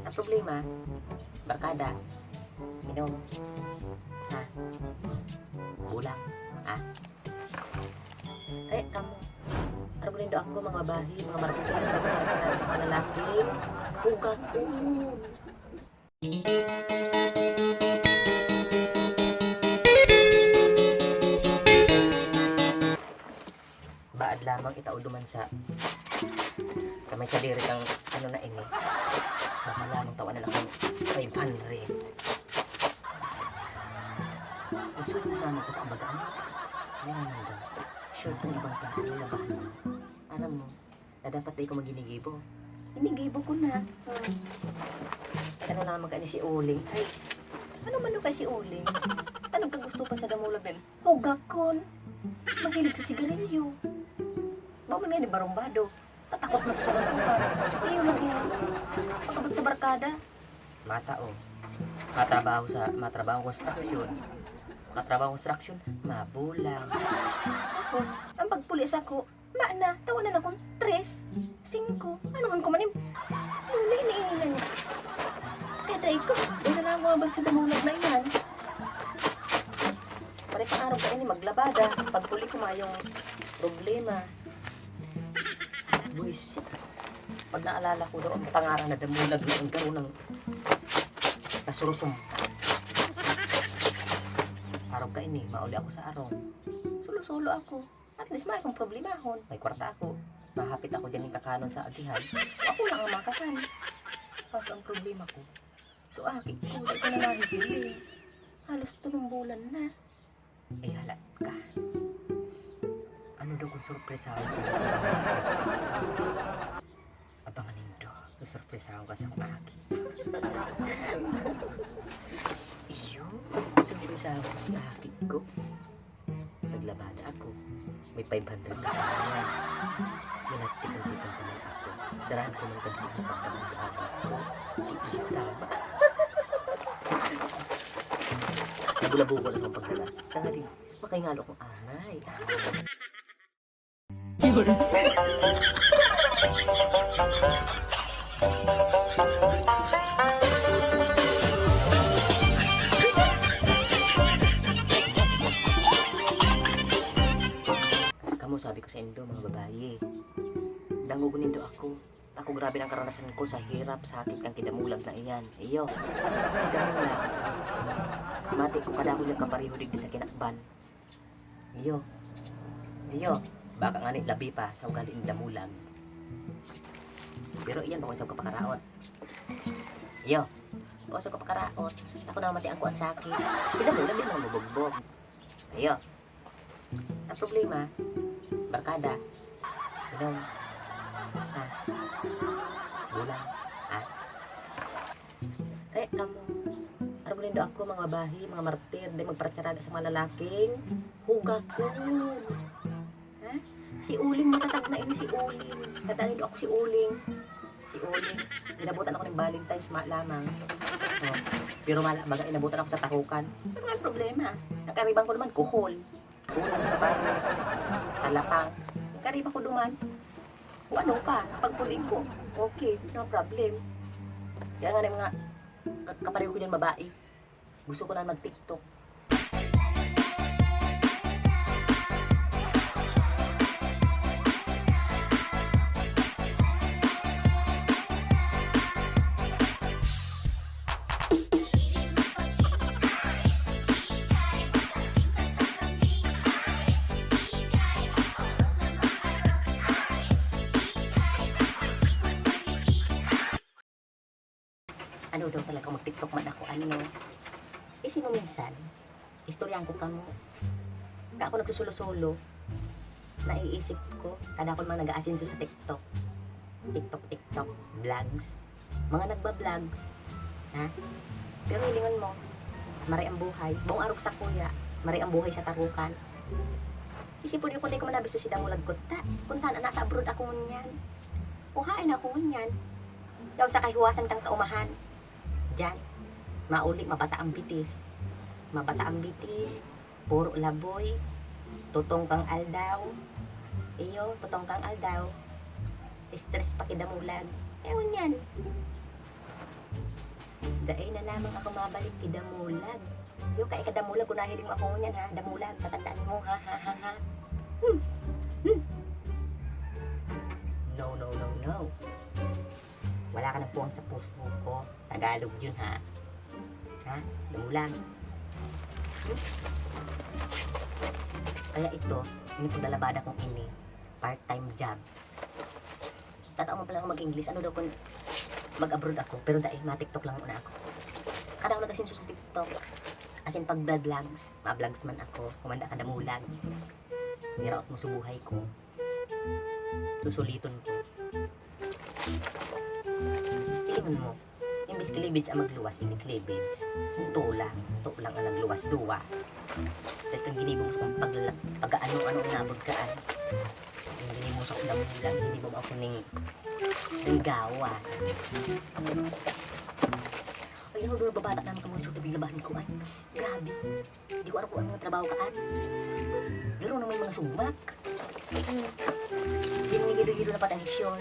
Ang problema, barkada, inom, ha? Bulang, ha? Eh, kamu, arbolindo ako, mga babahi, mga marketing, nagpapasalanan sa mga lalaking, ugat ulo. Baad lamang itauduman sa kamay kadiri kang ano na ini. Baka lamang tawanan akong 500. Nagsulong naman ko ang bagaan. Ayan naman daw. Sure kung ibang tao labahan mo. Alam mo, na dapat tayo ko maginigibo. Inigibo ko na. Ano naman ka ni si Uling? Ay, ano man kay si Uling? Anong kagusto pa sa damulag din? Hugakon. Mahilig sa sigarilyo. Bawal nga ni barumbado. Tatakot na sa sunod ang bar. Iyo lang yan. Pagkabot sa barkada. Mata o. Matrabaho construction. Mabulang. Tapos, ang pagpulis ako, maana, tawanan akong 3, 5. Ano man ko manim? Iniinan niya. Kaya tayo ko, doon na ako abag sa damulag na yan. Malit ang araw ka ini maglabada. Pagpuli ko mayong problema. Buisit. Pag naalala ko doon, pangarang na damulag noon karoon ng kasurusong. Araw ka ini, mauli ako sa araw. Sulo-sulo ako. At least may akong problema hon. May kwarta ako. Mahapit ako dyan yung kakanon sa agihan. Ako lang ang makakan. Kaso ang problema ko. So aki ko, dahil ko na nahihili. Halos 3 bulan na. Ay halat ka. Ano daw kung surpresa ako? Abangan nindo. Surpresa ako sa aki. Iyo, surpresa ako sa aki ko. Naglabada ako. May 500 ka na. Minagtikong-tikong ko ng ako. Darahan ko ng kadikong pagkaman sa aki ko. Iyo, tama. Nabulabugo lang ang pagdala. Tangaling, makaingalo kong angay. Kamu sabi ko sa indo mga babae. Dangugunin do ako. Ako grabe ang karanasan ko sa hirap, sakit kang kidamulag na iyan. Iyo, si damulag. Mati ko kada ko niyang kapariho digdi sa kinakban. Iyo, baka nga ni labi pa sa ugali ng damulag. Pero iyan, baka sa kapakaraot. Iyo, baka sa kapakaraot. Ako na mati ang kuan sakit. Si damulag din mga bubugbog. Iyo, ang problema, barkada. Inom. Ha? Bulang. Ha? Eh, kamu. Arbolindo ako, mga bahi, mga martir, di magpartiraga sa mga lalaking. Hugakon. Ha? Si Uling, matatag na ini si Uling. Katanindo ako si Uling. Si Uling. Inabutan ako ng Valentine's lamang. Oh. Pero baga inabutan ako sa takukan. Pero may problema. Ang karibang ko naman, kuhol. Kuhol sa bahay. Talapang. Ang karibang ko duman. O ano pa, pagpuling ko, okay, no problem. Kaya nga mga kapareho ko dyan babae. Gusto ko na mag-TikTok. Ano daw talaga mag-TikTok man ako, ano. Isip mo minsan, istoryan ko kamo. Ka ako nagsusulo-solo, naiisip ko, kada ako mga nag-aasinso sa TikTok. TikTok, vlogs. Mga nagba-vlogs. Ha? Pero hilingon mo, maray ang buhay. Buong arok sa kuya, maray ang buhay sa tarukan. Isip ko din ko manabisto si Damulag ko. Kunta na nasa abroad ako ngunyan. Uhain ako ngunyan. Daw sa kahiwasan kang kaumahan. Diyan, mauli, mabata ang bitis. Puro laboy, tutong kang aldaw. Iyo, tutong kang aldaw. Stress pa kidamulag. Ewan yan. Daay na lamang ako mabalik kay Damulag. Yung kay Damulag, kung nahiling mo ako niyan ha, Damulag, tatandaan mo ha. No. Wala ka na puwang sa puso ko. Tagalog yun ha. Ha? Damulag. Kaya ito, yung paglalabada kong ini, part-time job. Tatao mo pala ako mag-English. Ano daw kung mag-abroad ako, pero dahil ma-TikTok lang muna ako. Kada ako nag-asinso sa TikTok, as in pag vlogs, ma-vlogs man ako, kumanda ka Damulag. Niraot mo sa buhay ko. Susuliton ko. Ilingon mo, imbis cleavage ang magluwas, hindi cleavage. Ito lang ang nagluwas, duwa. Dahil kang ginibong sa kong pag-ano-ano inabot kaan. Yung ginibong sa kong Damulag, hindi mo ako ng gawa. Ay, ano doon babata namin ka mga shoot na biglabahan ko ay. Grabe. Hindi ko alam kung ano mga trabaho kaan. Pero na may mga sumak. Hindi mga hilo-hilo na patensyon.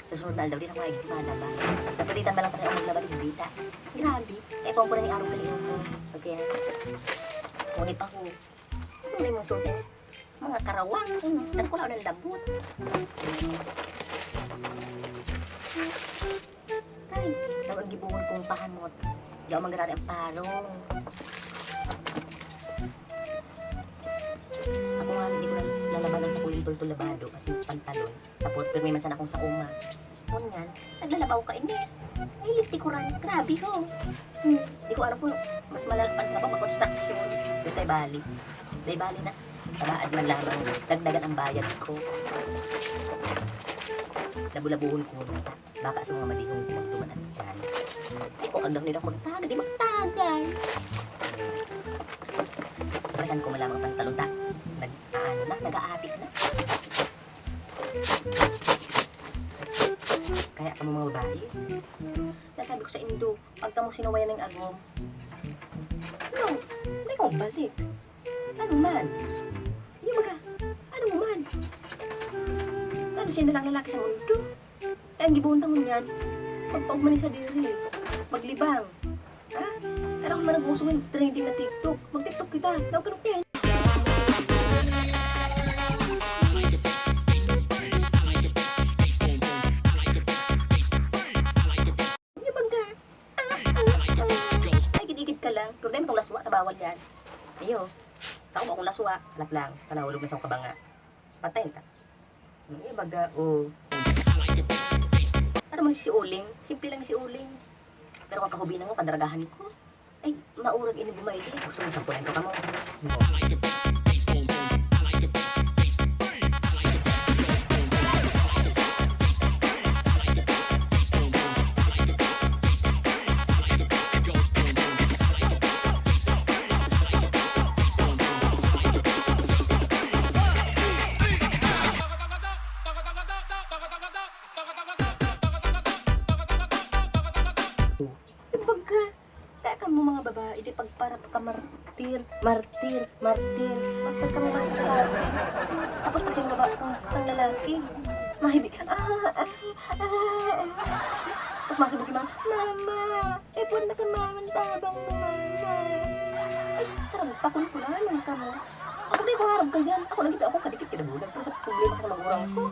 Sa sunod na aldaw, di na mga igmana ba? Napalitan ba lang tayo ang maglaban ng dita? Grabe. Eh, pang po na yung araw kanina ko. Okay. Ngunit pa ko. Ano na yung mga suot eh? Mga karawang. Ano ko lang ng labot. Ay, daw ang gibungon kong pahamot. Di ako magrari ang parong. Ako nga, hindi ko na lalabanan sa kuling tultul labado kasi pantalon. Tapos, pero may mansan akong sa uma. Ngunyan, naglalabaw ka ini. Ay, liti ko rin. Grabe ko. Di ko alam kung mas malagpan na ba mag-construction. Dito tayo bali. Tayo bali na. Tabaad man lamang. Dagdagan ang bayad ko. Labulabuhon ko na. Baka sa mga malihong magtuman at dyan. Ay, kung agdaw nila magtagay, di magtagay. Pasan ko malamang ang pantalon ta. Nag-aatik na. Kaya ka mga babae. Nasabi ko sa Indo, pagka mo sinawayan ng agom, no, hindi ko balik. Ano man? Hindi baga, ano man? Ano siya lang lalaki sa mundo? Kaya ang gibuntang mo niyan, magpaugmani sa diri, maglibang. Ha? Pero ako man nag-usong trending na TikTok. Mag-TikTok kita. Daw ka nung pero dahil itong laswa, tabawal yan. Iyo, tako mo akong laswa, alat lang, panahulog na sa kabanga. Patayin ka. Iyo, baga, Ano mo si Uling? Simple lang si Uling. Pero kung kahubinan ko, kadaragahan ko. Ay, maurag ini bumayli. Gusto mo sampulan ko ka mo. Hindi pagpara ka martir. Pagpag ka may mga sakarte. Tapos pag sinaba kang lalaki, mahibig. Tapos masabog yung mama, buwan na ka mama, tabang mo mama. Ay, sarap pa kung kulaman ka mo. Ako di ko harap ka yan. Ako nagkita ako kadikit kinabulag. Pero sa problema ka na magurang ko.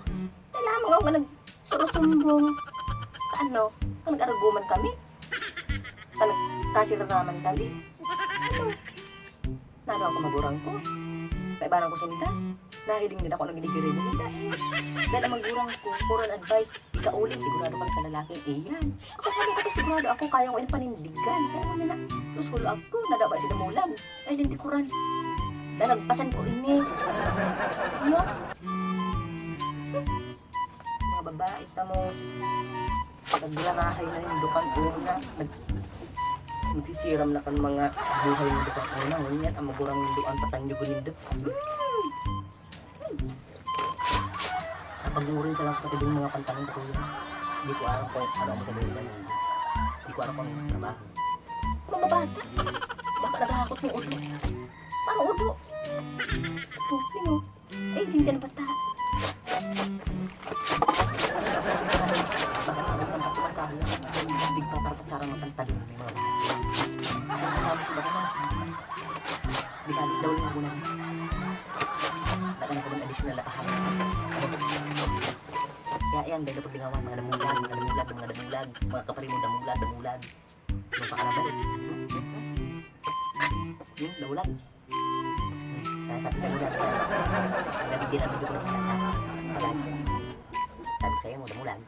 Kailangan ako nagsurusumbong. Ano? Kung nag-arguman kami. Kasir naman kami. Nano ako magurang ko. Kaibaran ko sinta. Nahiling din ako ng ginigiri mo. Dahil ang magurang ko, moral advice, ikauling sigurado ka sa lalaking iyan. Ako sabi ko, sigurado ako kaya ko panindigan. Kaya ano na, lusulo ako, nadaba si Damulag. Ay, linti ko rin. Dahil nagpasan ko ini. Iyo. Mga babae ka mo. Naglarahay na yung dukang una. Magsisiram na kan mga buhay ng dukang una. Ngunyan, ang magurang yung dukan patanyugon yung dukang. Napag-urin sa lang pati yung mga kantanong ko yun. Hindi ko alam kung ano ako sa dito. Hindi ko alam kung ano trabaho. Mga bata, baka naghahakot ng ulo. Parang ulo. Ito, eh, hindi ka na bata. Bakit ako ng pagkakamala? Big pa para patsarang ng kantalong mga yan, dahil paglingawan, mga damulag, mga kaparimod, damulag. Nung pakalabay. Damulag. Kaya sabi sa damulag, ang nabigyan ang video ko na kita. Palag. Sabi ko sa'yo mo, damulag.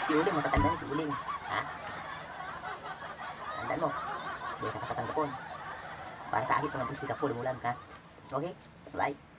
Si Uling, matatandaan si Uling. Ha? Tandaan mo. Hindi ka nakatanggapon. Para sa agit mga pagsikap ko, damulag, ha? Okay? Bye.